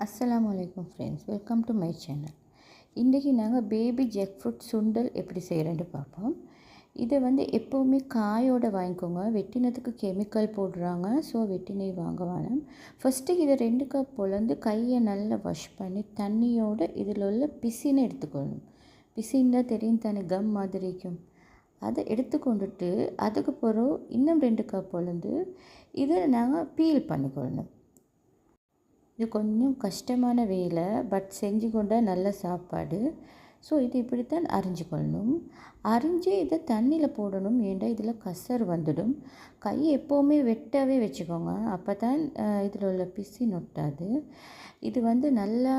அஸ்ஸலாமு அலைக்கும் friends, welcome to my channel. இன்றைக்கி நாங்கள் பேபி ஜெக் ஃப்ரூட் சுண்டல் எப்படி செய்கிறேன்னு பார்ப்போம். இதை எப்போவுமே காயோடு வாங்கிக்கோங்க. வெட்டினதுக்கு கெமிக்கல் போடுறாங்க, ஸோ வெட்டினை வாங்க வேணாம். ஃபஸ்ட்டு இதை 2 கப் பொலந்து கையை நல்லா வாஷ் பண்ணி தண்ணியோடு இதில் உள்ள பிசினை எடுத்துக்கொள்ளணும். பிசின்னா தெரியும் தானே, கம் மாதிரி இருக்கும். அதை எடுத்துக்கொண்டுட்டு அதுக்கு பிறகு இன்னும் 2 கப் பொலந்து இதை நாங்கள் பீல் பண்ணிக்கொள்ளணும். இது கொஞ்சம் கஷ்டமான வேலை, பட் செஞ்சு கொண்டால் நல்ல சாப்பாடு. ஸோ இது இப்படித்தான் அரிஞ்சிக்கொள்ளணும். அரிஞ்சு இதை தண்ணியில் போடணும், ஏன்டா இதில் கசர் வந்துடும். கையை எப்போவுமே வெட்டாவே வச்சுக்கோங்க, அப்போ தான் இதில் உள்ள பிசி நொட்டாது. இது நல்லா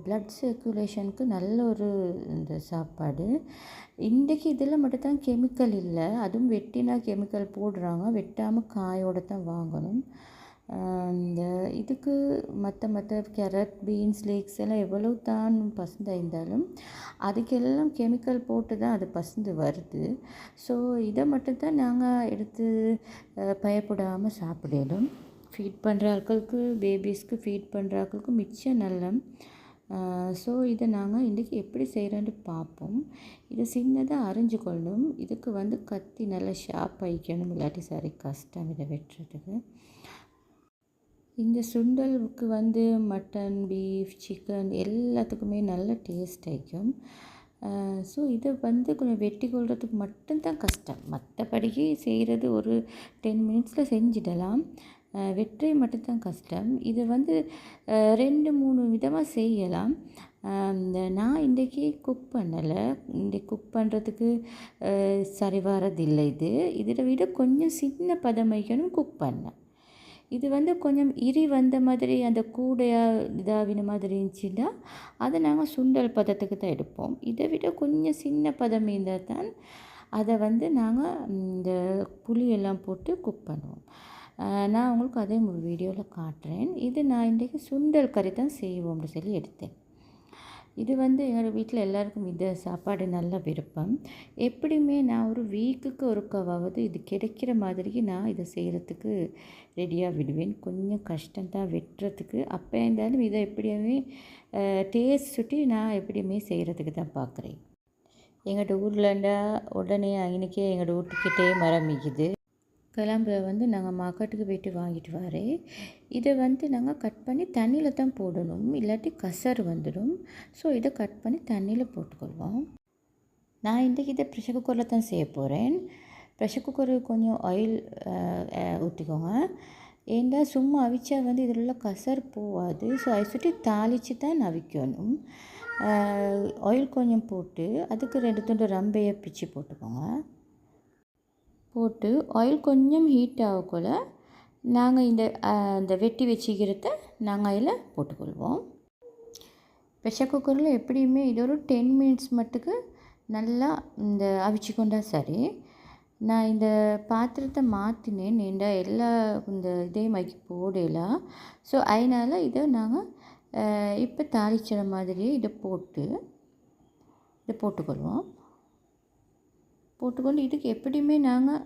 ப்ளட் சர்க்குலேஷனுக்கு நல்ல ஒரு இந்த சாப்பாடு. இன்றைக்கி இதில் மட்டும்தான் கெமிக்கல் இல்லை, அதுவும் வெட்டினா கெமிக்கல் போடுறாங்க. வெட்டாமல் காயோடு தான் வாங்கணும். இந்த இதுக்கு மற்ற கேரட், பீன்ஸ், லீக்ஸ் எல்லாம் எவ்வளோ தான் பசந்தாயிருந்தாலும் அதுக்கெல்லாம் கெமிக்கல் போட்டு தான் அது பசந்து வருது. ஸோ இதை மட்டும்தான் நாங்கள் எடுத்து பயப்படாமல் சாப்பிடணும். ஃபீட் பண்ணுற ஆட்களுக்கு, பேபிஸ்க்கு ஃபீட் பண்ணுற ஆட்களுக்கு மிச்சம் நல்ல. ஸோ இதை நாங்கள் இன்றைக்கி எப்படி செய்கிறோன்னு பார்ப்போம். இதை சின்னதாக அரிஞ்சிக்கொள்ளணும். இதுக்கு கத்தி நல்லா ஷார்ப் ஆகிக்கணும், இல்லாட்டி சரி கஷ்டம் இதை வெட்டுறதுக்கு. இந்த சுண்டலுக்கு மட்டன், பீஃப், சிக்கன் எல்லாத்துக்குமே நல்ல டேஸ்ட் ஆகிக்கும். ஸோ இதை கொஞ்சம் வெட்டி கொள்றதுக்கு மட்டும்தான் கஷ்டம். மற்றபடிக்கு செய்கிறது ஒரு 10 மினிட்ஸில் செஞ்சிடலாம். வெட்டுறது மட்டும்தான் கஷ்டம். இது 2-3 விதமாக செய்யலாம். நான் இன்றைக்கி குக் பண்ணலை. இன்றைக்கி குக் பண்ணுறதுக்கு சரி வரதில்லை. இதை விட கொஞ்சம் சின்ன பதம் வைக்கணும் குக் பண்ணேன். இது கொஞ்சம் இரி வந்த மாதிரி, அந்த கூடையாக இதாகின மாதிரி இருந்துச்சுன்னா அதை நாங்கள் சுண்டல் பதத்துக்கு தான் எடுப்போம். இதை விட கொஞ்சம் சின்ன பதம் இருந்தால் தான் அதை நாங்கள் இந்த புளியெல்லாம் போட்டு குக் பண்ணுவோம். நான் உங்களுக்கு அதே ஒரு வீடியோவில் காட்டுறேன். இது நான் இன்றைக்கி சுண்டல் கறி தான் செய்வோம்னு சொல்லி எடுத்தேன். இது எங்கள் வீட்டில் எல்லாருக்கும் இந்த சாப்பாடு நல்ல விருப்பம். எப்படியுமே நான் ஒரு வீக்குக்கு ஒருக்காவது இது கிடைக்கிற மாதிரி நான் இதை செய்கிறதுக்கு ரெடியாக விடுவேன். கொஞ்சம் கஷ்டம்தான் வெட்டுறதுக்கு. அப்போ இருந்தாலும் இதை எப்படியுமே டேஸ்ட் சுட்டி நான் எப்படியுமே செய்கிறதுக்கு தான் பார்க்குறேன். எங்கள்கிட்ட ஊர்லண்டா உடனே இன்றைக்கே எங்களோட வீட்டுக்கிட்டே மரம் மிக்குது. கிளம்புற நாங்கள் மார்க்கெட்டுக்கு போய்ட்டு வாங்கிட்டு வரேன். இதை நாங்கள் கட் பண்ணி தண்ணியில் தான் போடணும், இல்லாட்டி கசர் வந்துடும். ஸோ இதை கட் பண்ணி தண்ணியில் போட்டுக்கொள்வோம். நான் இன்றைக்கி இதை ப்ரெஷர் குக்கரில் தான் செய்ய போகிறேன். ப்ரெஷர் குக்கர் கொஞ்சம் ஆயில் ஊற்றிக்கோங்க. ஏன்னா சும்மா அவிச்சா இதில் உள்ள கசர் போகாது. ஸோ அதை சுற்றி தாளித்து தான் அவிக்கணும். ஆயில் கொஞ்சம் போட்டு அதுக்கு 2 துண்டு ரம்பையை பிச்சு போட்டுக்கோங்க. போட்டு ஆயில் கொஞ்சம் ஹீட் ஆகக்குள்ள நாங்கள் இந்த வெட்டி வச்சுக்கிறத நாங்கள் அதில் போட்டுக்கொள்வோம். ப்ரெஷர் குக்கரில் எப்படியுமே இது ஒரு 10 மினிட்ஸ் மட்டுக்கு நல்லா இந்த அவிச்சு கொண்டா சரி. நான் இந்த பாத்திரத்தை மாற்றினேன், ஏண்டா எல்லா இந்த இதையும் வைக்க போடலாம். ஸோ அதனால் இதை நாங்கள் இப்போ தாளிச்சிற மாதிரியே இதை போட்டுக்கொள்வோம். போட்டுக்கொண்டு இதுக்கு எப்படியுமே நாங்கள்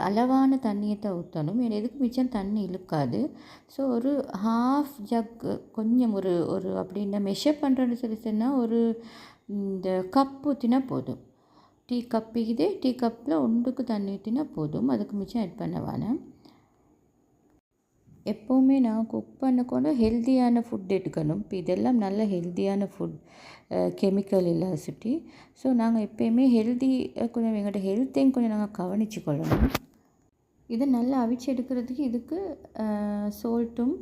அளவான தண்ணியை தான் ஊற்றணும். ஏன்னா எதுக்கு மிச்சம் தண்ணி இழுக்காது. ஸோ ஒரு ½ ஜக் கொஞ்சம் ஒரு அப்படின்னா மெஷர் பண்ணுறேன்னு சொல்லி சொன்னால் ஒரு இந்த கப் ஊற்றினா போதும். டீ கப் இது, டீ கப்பில் 1க்கு தண்ணி ஊற்றினா போதும். அதுக்கு மிச்சம் ஆட் பண்ண வேணாம். எப்போவுமே நான் குக் பண்ணக்கொண்டு ஹெல்த்தியான ஃபுட் எடுக்கணும். இப்போ இதெல்லாம் நல்ல ஹெல்த்தியான ஃபுட், கெமிக்கல் இல்லை சுட்டி. ஸோ நாங்கள் எப்போயுமே ஹெல்த்தி கொஞ்சம் எங்கள்கிட்ட ஹெல்த்தையும் கொஞ்சம் நாங்கள் கவனித்து கொள்ளணும். இதை நல்லா அவிச்சு எடுக்கிறதுக்கு இதுக்கு சோல்ட்டும்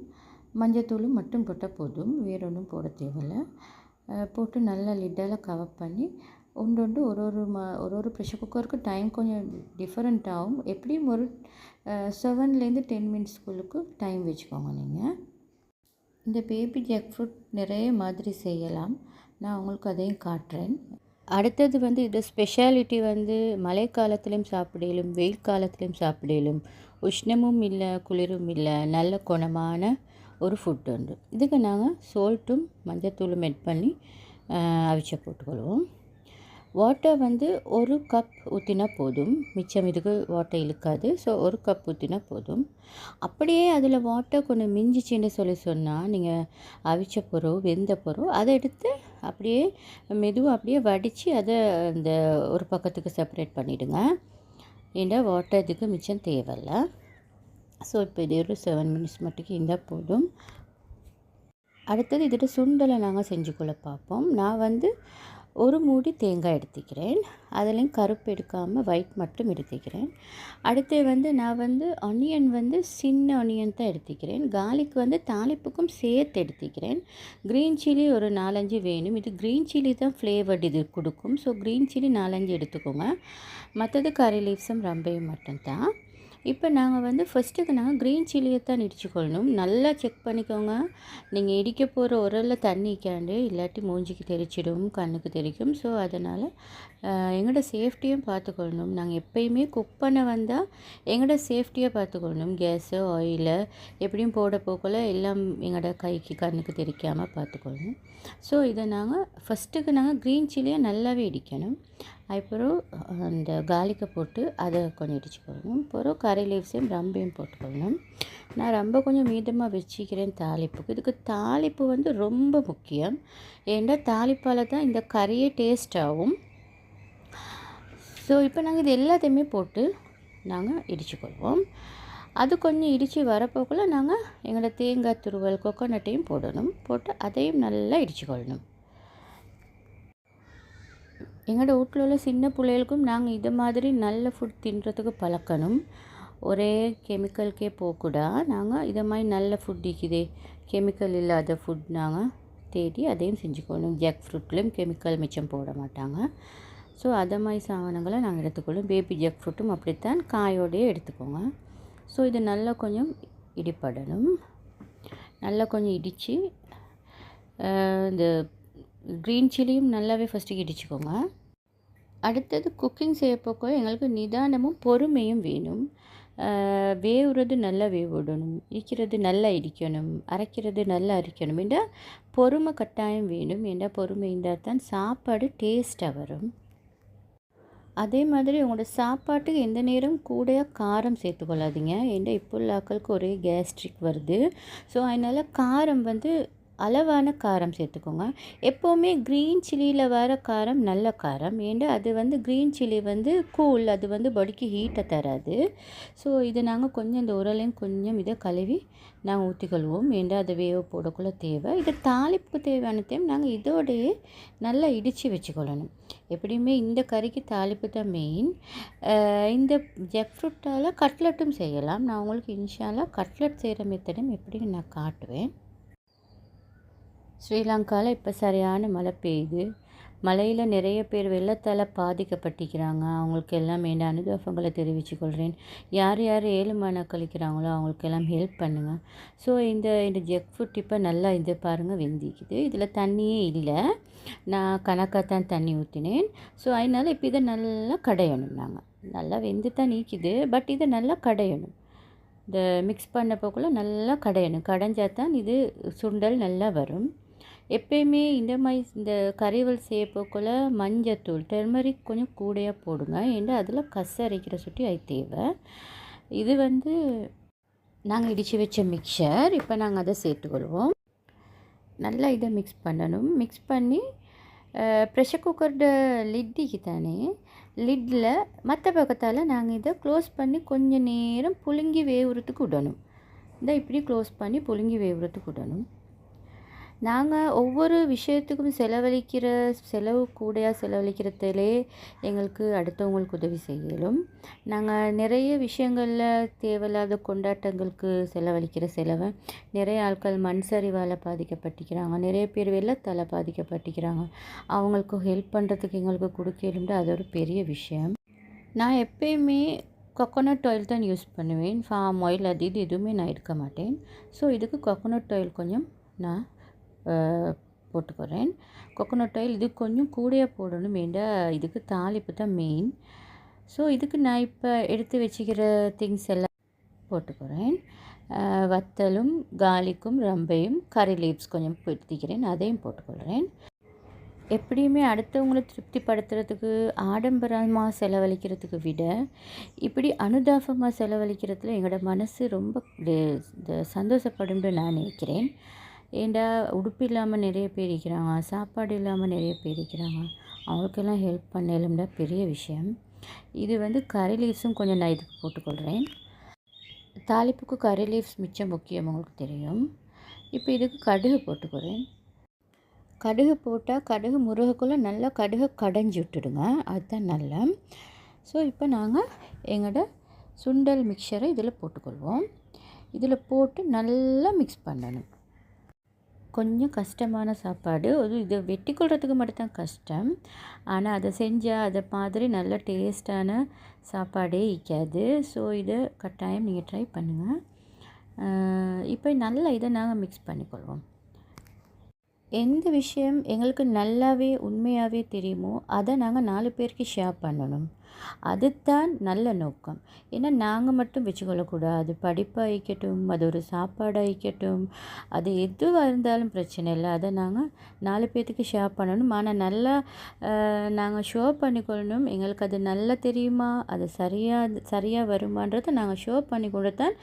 மஞ்சத்தூளும் மட்டும் போட்டால் போதும், வேறு ஒன்றும் போட தேவையில்லை. போட்டு நல்லா லிட்டால் கவர் பண்ணி ஒரு ப்ரெஷர் குக்கருக்கு டைம் கொஞ்சம் டிஃப்ரெண்ட் ஆகும். எப்படியும் ஒரு 7லேருந்து 10 மினிட்ஸ்குள்ளுக்கு டைம் வச்சுக்கோங்க. நீங்கள் இந்த பேபி ஜாக் ஃப்ரூட் நிறைய மாதிரி செய்யலாம். நான் உங்களுக்கு அதையும் காட்டுறேன். அடுத்தது இந்த ஸ்பெஷாலிட்டி மழை காலத்துலேயும் சாப்பிடலும், வெயில் காலத்துலேயும் சாப்பிடலும். உஷ்ணமும் இல்லை, குளிரும் இல்லை, நல்ல குணமான ஒரு ஃபுட் உண்டு. இதுக்கு நாங்கள் சோல்ட்டும் மஞ்சத்தூளும் ஆட் பண்ணி அவிச்ச போட்டுக்கொள்வோம். வாட்டர் வந்து 1 கப் ஊற்றினா போதும். மிச்சம் இதுக்கு வாட்டர் இழுக்காது. ஸோ 1 கப் ஊற்றினா போதும். அப்படியே அதில் வாட்டர் கொஞ்சம் மிஞ்சிச்சின்னு சொன்னால் நீங்கள் அவிச்ச பிறகு வெந்த பிறகு அதை எடுத்து அப்படியே மெதுவாக அப்படியே வடித்து அதை அந்த ஒரு பக்கத்துக்கு செப்பரேட் பண்ணிவிடுங்க. ஏன்னா வாட்டர் இதுக்கு மிச்சம் தேவையில்ல. ஸோ இப்போ இது ஒரு 7 மினிட்ஸ் மட்டுக்கு இருந்தால் போதும். அடுத்தது இதோட சுண்டலை நாங்கள் செஞ்சுக்கொள்ள பார்ப்போம். நான் வந்து ஒரு மூடி தேங்காய் எடுத்துக்கிறேன். அதுலேயும் கருப்பு எடுக்காமல் ஒயிட் மட்டும் எடுத்துக்கிறேன். அடுத்து வந்து நான் வந்து ஆனியன் வந்து சின்ன ஆனியன் தான் எடுத்துக்கிறேன். கார்லிக் வந்து தாளிப்புக்கும் சேர்த்து எடுத்துக்கிறேன். க்ரீன் சில்லி ஒரு 4-5 வேணும். இது க்ரீன் சில்லி தான் ஃப்ளேவர்டு இது கொடுக்கும். ஸோ க்ரீன் சில்லி 4-5 எடுத்துக்கோங்க. மற்றது கறி லீவ்ஸும் ரம்பையும் மட்டும்தான். இப்போ நாங்கள் வந்து ஃபஸ்ட்டுக்கு நாங்கள் க்ரீன் சில்லியை தான் இடிச்சுக்கொள்ளணும். நல்லா செக் பண்ணிக்கோங்க. நீங்கள் இடிக்க போகிற உரலில் தண்ணி காண்டு இல்லாட்டி மூஞ்சிக்கு தெரிச்சிடும், கண்ணுக்கு தெரிக்கும். ஸோ அதனால் எங்களோட சேஃப்டியும் பார்த்துக்கொள்ளணும். நாங்கள் எப்பயுமே குக் பண்ண வந்தால் எங்களோட சேஃப்டியாக பார்த்துக்கொள்ளணும். கேஸு ஆயிலை எப்படியும் போட போக்கல எல்லாம் எங்களோட கைக்கு கண்ணுக்கு தெரிக்காமல் பார்த்துக்கொள்ளணும். ஸோ இதை நாங்கள் ஃபஸ்ட்டுக்கு நாங்கள் க்ரீன் சில்லியை நல்லாவே இடிக்கணும். அதுக்கப்புறம் அந்த கார்லிக்கை போட்டு அதை கொஞ்சம் இடிச்சுக்கொள்ளணும். அப்புறம் கறி லீவ்ஸையும் ரம்பையும் போட்டுக்கொள்ளணும். நான் ரொம்ப கொஞ்சம் மீதமாக வச்சுக்கிறேன் தாளிப்புக்கு. இதுக்கு தாளிப்பு வந்து ரொம்ப முக்கியம். ஏன்னா தாளிப்பால் தான் இந்த கறியே டேஸ்ட் ஆகும். ஸோ இப்போ நாங்கள் இது எல்லாத்தையுமே போட்டு நாங்கள் இடிச்சுக்கொள்வோம். அது கொஞ்சம் இடித்து வரப்போக்குள்ள நாங்கள் எங்களோட தேங்காய் துருவல் கொக்கோனட்டையும் போடணும். போட்டு அதையும் நல்லா இடிச்சுக்கொள்ளணும். எங்களோட வீட்டில் உள்ள சின்ன பிள்ளைகளுக்கும் நாங்கள் இது மாதிரி நல்ல ஃபுட் தின்றதுக்கு பழக்கணும். ஒரே கெமிக்கலுக்கே போகக்கூடா. நாங்கள் இதை மாதிரி நல்ல ஃபுட் இருக்குதே, கெமிக்கல் இல்லாத ஃபுட் நாங்கள் தேடி அதையும் செஞ்சுக்கணும். ஜக் ஃப்ரூட்லேயும் கெமிக்கல் மிச்சம் போட மாட்டாங்க. ஸோ அதை மாதிரி சாமானங்களை நாங்கள் எடுத்துக்கொள்ளும். பேபி ஜக் ஃப்ரூட்டும் அப்படித்தான் காயோடையே எடுத்துக்கோங்க. ஸோ இது நல்லா கொஞ்சம் இடிப்படணும். நல்லா கொஞ்சம் இடித்து இந்த க்ரீன் சில்லியும் நல்லாவே ஃபஸ்ட்டு இடிச்சுக்கோங்க. அடுத்தது குக்கிங் செய்யப்போக்கோ எங்களுக்கு நிதானமும் பொறுமையும் வேணும். வேவுறது நல்லா வேவிடணும், இடிக்கிறது நல்லா இடிக்கணும், அரைக்கிறது நல்லா அரைக்கணும். என்றால் பொறுமை கட்டாயம் வேணும். என்றால் பொறுமை இருந்தால் தான் சாப்பாடு டேஸ்ட்டாக வரும். அதே மாதிரி உங்களோட சாப்பாட்டுக்கு எந்த நேரம் கூட காரம் சேர்த்துக்கொள்ளாதீங்க. ஏன்னா இப்போ உள்ள ஆட்களுக்கு ஒரே கேஸ்ட்ரிக் வருது. ஸோ அதனால் காரம் வந்து அளவான காரம் சேர்த்துக்கோங்க. எப்போவுமே க்ரீன் சில்லியில் வர காரம் நல்ல காரம். ஏன்னா அது வந்து க்ரீன் சில்லி வந்து கூல், அது வந்து பாடிக்கு ஹீட்டை தராது. ஸோ இது நாங்கள் கொஞ்சம் இந்த உரலையும் கொஞ்சம் இதை கழுவி நாங்கள் ஊற்றிக்கொள்வோம். ஏன்னா அதை வேக போடக்குள்ள தேவை. இது தாளிப்புக்கு தேவையானதையும் நாங்கள் இதோடையே நல்லா இடித்து வச்சுக்கொள்ளணும். எப்படியுமே இந்த கறிக்கு தாளிப்பு தான் மெயின். இந்த ஜக் ஃப்ரூட்டால் கட்லெட்டும் செய்யலாம். நான் உங்களுக்கு இன்ஷால்லா கட்லெட் செய்கிற மெத்தடும் எப்படின்னு நான் காட்டுவேன். ஸ்ரீலங்காவில் இப்போ சரியான மழை பெய்யுது. மழையில் நிறைய பேர் வெள்ளத்தால் பாதிக்கப்பட்டிருக்கிறாங்க. அவங்களுக்கு எல்லாம் என் அனுதாபங்களை தெரிவித்துக்கொள்கிறேன். யார் யார் ஏழுமான கழிக்கிறாங்களோ அவங்களுக்கெல்லாம் ஹெல்ப் பண்ணுங்கள். ஸோ இந்த ஜக் ஃப்ரூட் இப்போ நல்லா இது பாருங்கள் வெந்திக்குது. இதில் தண்ணியே இல்லை, நான் கணக்காக தான் தண்ணி ஊற்றினேன். ஸோ அதனால் இப்போ இதை நல்லா கடையணும். நாங்கள் நல்லா வெந்து தான் நீக்குது, பட் இதை நல்லா கடையணும். இந்த மிக்ஸ் பண்ண போக்குள்ள நல்லா கடையணும். கடைஞ்சால் தான் இது சுண்டல் நல்லா வரும். எப்பயுமே இந்த மாதிரி இந்த கறிவல் செய்யப்போக்குள்ள மஞ்சத்தூள் டெர்மரிக் கொஞ்சம் கூடையாக போடுங்க. ஏன்னா அதில் கசரிக்கிற சுட்டி அது தேவை. இது வந்து நாங்கள் இடித்து வச்ச மிக்சர். இப்போ நாங்கள் அதை சேர்த்துக்கொள்வோம். நல்லா இதை மிக்ஸ் பண்ணணும். மிக்ஸ் பண்ணி ப்ரெஷர் குக்கரோட லிட்டிக்கு தானே லிட்டில் மற்ற பக்கத்தால் நாங்கள் இதை க்ளோஸ் பண்ணி கொஞ்சம் நேரம் புழுங்கி வேவுறதுக்கு விடணும். இதை இப்படி க்ளோஸ் பண்ணி புழுங்கி வேவுறதுக்கு விடணும். நாங்கள் ஒவ்வொரு விஷயத்துக்கும் செலவு கூடையாக செலவழிக்கிறதுலே எங்களுக்கு அடுத்தவங்களுக்கு உதவி செய்யலும். நாங்கள் நிறைய விஷயங்களில் தேவையில்லாத கொண்டாட்டங்களுக்கு செலவழிக்கிற செலவை நிறைய ஆட்கள் மண் சரிவால் பாதிக்கப்பட்டிருக்கிறாங்க. நிறைய பேர் வெள்ளத்தால் பாதிக்கப்பட்டிருக்கிறாங்க. அவங்களுக்கு ஹெல்ப் பண்ணுறதுக்கு எங்களுக்கு கொடுக்கலும்ட்டு அது ஒரு பெரிய விஷயம். நான் எப்பயுமே கோகோனட் ஆயில் தான் யூஸ் பண்ணுவேன். ஃபார்ம் ஆயில் அது இது எதுவுமே நான் எடுக்க மாட்டேன். ஸோ இதுக்கு கோகோனட் ஆயில் கொஞ்சம் நான் போட்டுக்கிறேன். கோகோனட் ஆயில் இது கொஞ்சம் கூடையாக போடணும். ஏண்டா இதுக்கு தாளிப்பு தான் மெயின். ஸோ இதுக்கு நான் இப்போ எடுத்து வச்சுக்கிற திங்ஸ் எல்லாம் போட்டுக்கிறேன். வத்தலும் கார்லிக்கும் ரம்பையும் கறி லீவ்ஸ் கொஞ்சம் எடுத்துக்கிறேன், அதையும் போட்டுக்கொள்கிறேன். எப்படியுமே அடுத்தவங்கள திருப்திப்படுத்துறதுக்கு ஆடம்பரமாக செலவழிக்கிறதுக்கு விட இப்படி அனுதாபமாக செலவழிக்கிறதுல எங்களோட மனசு ரொம்ப சந்தோஷப்படும்னு நான் நினைக்கிறேன். ஏன்டா உடுப்பு இல்லாமல் நிறைய பேர் இருக்கிறாங்க, சாப்பாடு இல்லாமல் நிறைய பேர் இருக்கிறாங்க. அவங்களுக்கெல்லாம் ஹெல்ப் பண்ணலும்னா பெரிய விஷயம். இது வந்து கறி லீவ்ஸும் கொஞ்சம் நான் இதுக்கு போட்டுக்கொள்கிறேன். தாளிப்புக்கு கறி லீவ்ஸ் மிச்சம் முக்கியம், உங்களுக்கு தெரியும். இப்போ இதுக்கு கடுகு போட்டுக்கிறேன். கடுகு போட்டால் கடுகு முருகக்குள்ளே நல்லா கடுகை கடைஞ்சி விட்டுடுங்க, அதுதான் நல்லா. ஸோ இப்போ நாங்கள் எங்களோட சுண்டல் மிக்சரை இதில் போட்டுக்கொள்வோம். இதில் போட்டு நல்லா மிக்ஸ் பண்ணணும். கொஞ்சம் கஷ்டமான சாப்பாடு, அது இதை வெட்டி கொள்றதுக்கு மட்டும்தான் கஷ்டம். ஆனால் அதை செஞ்சால் அதை மாதிரி நல்ல டேஸ்டான சாப்பாடே இருக்காது. ஸோ இதை கட்டாயம் நீங்கள் ட்ரை பண்ணுங்கள். இப்போ நல்லா இதை நாங்கள் மிக்ஸ் பண்ணிக்கொள்வோம். எந்த விஷயம் எங்களுக்கு நல்லாவே உண்மையாகவே தெரியுமோ அதை நாங்கள் 4 பேருக்கு ஷேர் பண்ணணும். அதுதான் நல்ல நோக்கம். ஏன்னா நாங்கள் மட்டும் வச்சுக்கொள்ளக்கூடாது. படிப்பாக இருக்கட்டும், அது ஒரு சாப்பாடாக இருக்கட்டும், அது எதுவாக இருந்தாலும் பிரச்சனை இல்லை. அதை நாங்கள் 4 பேர்த்துக்கு ஷேர் பண்ணணும். ஆனால் நல்லா நாங்கள் ஷோ பண்ணிக்கொள்ளணும். எங்களுக்கு அது நல்லா தெரியுமா, அது சரியாக வருமானதை நாங்கள் ஷோ பண்ணி கொண்டு தான்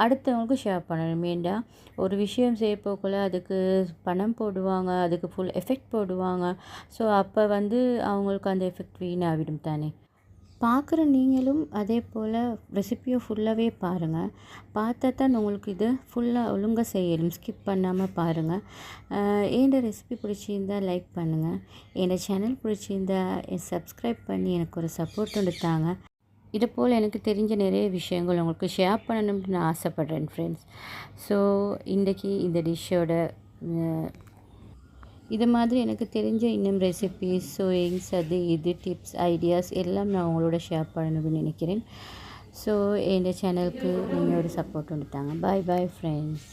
அடுத்தவங்களுக்கு ஷேர் பண்ணணும். ஏண்டா ஒரு விஷயம் செய்ய போக்குள்ள அதுக்கு பணம் போடுவாங்க, அதுக்கு ஃபுல் எஃபெக்ட் போடுவாங்க. ஸோ அப்போ வந்து அவங்களுக்கு அந்த எஃபெக்ட் வீணாகிடும் தானே. பார்க்குற நீங்களும் அதே போல் ரெசிப்பியை ஃபுல்லாகவே பாருங்கள். பார்த்தா தான் உங்களுக்கு இது ஃபுல்லாக ஒழுங்காக செய்யணும், ஸ்கிப் பண்ணாமல் பாருங்கள். என் ரெசிபி பிடிச்சிருந்தால் லைக் பண்ணுங்கள். என் சேனல் பிடிச்சிருந்தா சப்ஸ்கிரைப் பண்ணி எனக்கு ஒரு சப்போர்ட் ஒன்று தாங்க. இது போல் எனக்கு தெரிஞ்ச நிறைய விஷயங்கள் உங்களுக்கு ஷேர் பண்ணணும்னு நான் ஆசைப்பட்றேன் ஃப்ரெண்ட்ஸ். ஸோ இன்றைக்கி இந்த டிஷ்ஷோட இது மாதிரி எனக்கு தெரிஞ்ச இன்னும் ரெசிபீஸ், சோயிங்ஸ், அது இது டிப்ஸ், ஐடியாஸ் எல்லாம் நான் உங்களோட ஷேர் பண்ணணும்னு நினைக்கிறேன். ஸோ என் சேனலுக்கு நீங்கள் ஒரு சப்போர்ட் வந்துட்டாங்க. பாய் பாய் ஃப்ரெண்ட்ஸ்.